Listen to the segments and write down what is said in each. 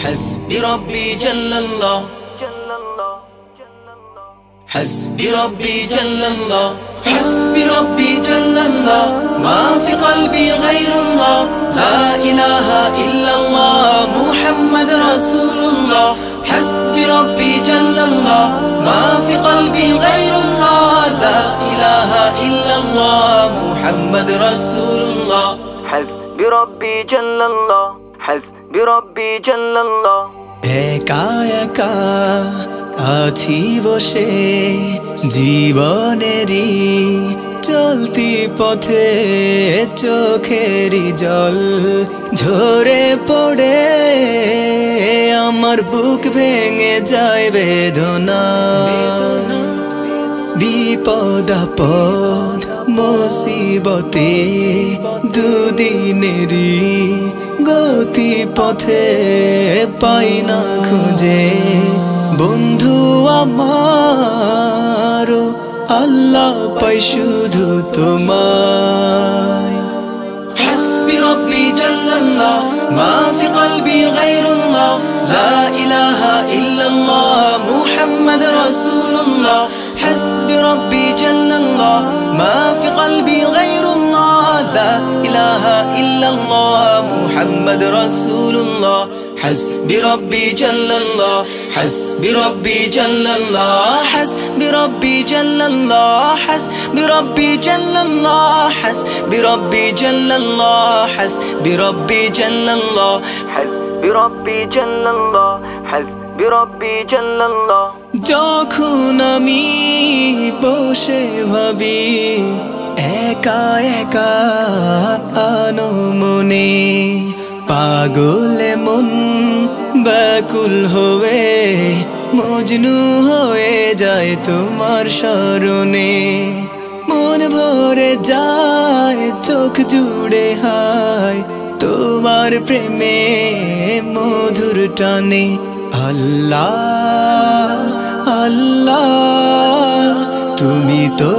حسبي ربي جل الله، حسبي ربي جل الله، حسبي ربي جل الله، ما في قلبي غير الله، لا إله إلا الله محمد رسول الله. حسبي ربي جل الله، ما في قلبي غير الله، لا إله إلا الله محمد رسول الله. حسبي ربي جل الله، حسبي ربي جل الله। একা একা আছি বসে জীবনেরই চলতি পথে, চোখেরই জল ঝরে পড়ে আমার বুক ভেঙে যায় বেদনা। বিপদ আপদ মুসিবতে দুদিনেরই গতি পথে পাই না খুঁজে বন্ধু আমার, আল্লাহ পাই শুধু তোমায়। حسبي ربي جل الله، ما في قلبي غير الله، لا إله إلا الله محمد رسول الله. حسبي ربي جل الله، ما في قلبي غير الله، لا إله إلا الله محمد رسول الله. حسبي ربي جل الله، حسبي ربي جل الله، حسبي ربي جل الله، حسبي ربي جل الله، حسبي ربي جل الله، حسبي ربي جل الله، حسبي ربي جل الله، حسبي ربي جل الله। যখন আমি বসে ভাবি একা একা আনমনে, পাগলে মন ব্যাকুল হয়ে মজনু হয়ে যায় তোমার স্মরণে। মন ভরে যায় চোখ জুড়ে হায় তোমার প্রেমে মধুর টানে। আল্লাহ আল্লাহ তুমি তো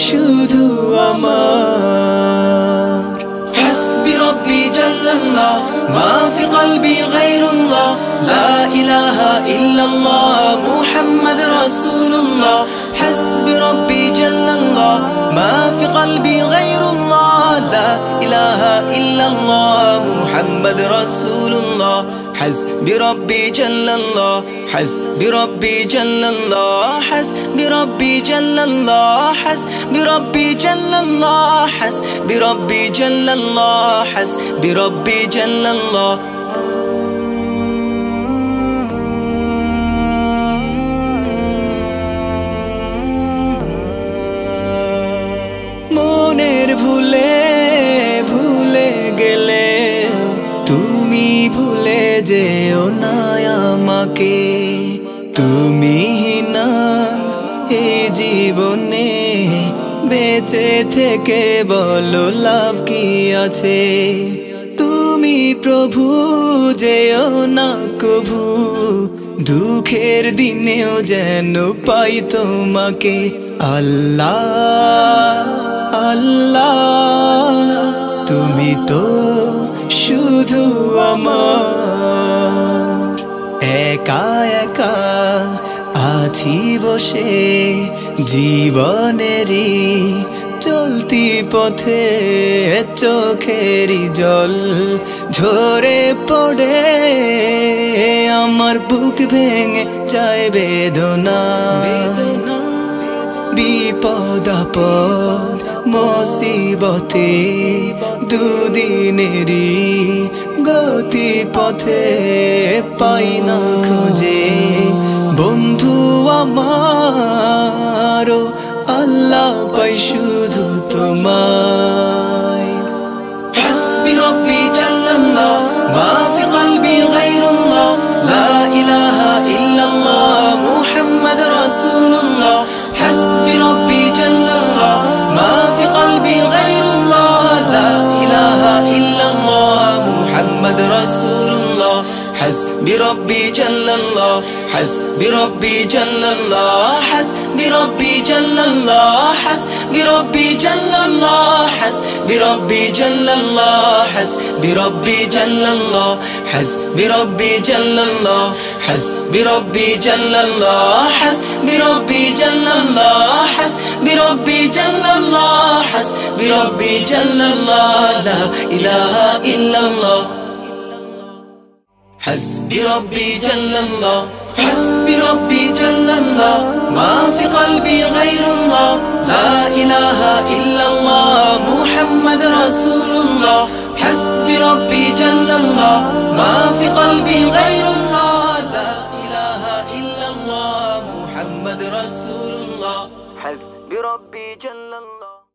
শুধু আমার। حسبي ربي جل الله، ما في قلبي غير الله، لا إله إلا الله محمد رسول الله. حسبي ربي جل الله، ما في قلبي غير الله، لا إله إلا الله محمد رسول الله. حسبي ربي جل الله، حسبي ربي جل الله، حسبي ربي جل الله، حسبي ربي جل الله، حسبي ربي جل الله، حسبي ربي جل الله. মনের ভুলে ভুলে গেলে তুমি ভুলে যেও না আমাকে। তুমি না এই জীবনে বেঁচে থেকে বলো লাভ কি আছে। তুমি প্রভু যেও না কভু, দুঃখের দিনেও যেন পাই তোমাকে। আল্লাহ আল্লাহ তুমি তো শুধু আমার। একা একা আছি বসে জীবনেরই চলতি পথে, চোখেরই জল ঝরে পড়ে আমার বুক ভেঙে যায় বেদনা। বিপদ আপদ মুসিবতে দুদিনেরই গতি পথে পাই না খুঁজে বন্ধু আমার, আল্লাহ পাই শুধু তোমায়। حسبي ربي جل الله، ما في قلبي غير الله، لا إله إلا الله محمد رسول الله. حسبي ربي جل الله، ما في قلبي غير الله، لا إله إلا الله محمد رسول الله. حسبي ربي جل الله، حسبي ربي جل الله، حسبي ربي جل الله، حسبي بربي جل الله، حسبي ربي جل الله، حسبي ربي جل الله، حسبي ربي جل الله، حسبي ربي جل الله، حسبي ربي جل الله، حسبي ربي جل الله، حسبي ربي جل الله، لا إله إلا الله. حسبي ربي جل الله، حسبي ربي جل الله، ما في قلبي غير الله، لا إله إلا الله، محمد رسول الله. حسبي ربي جل الله، ما في قلبي غير الله، لا إله إلا الله، محمد رسول الله. حسبي ربي جل الله.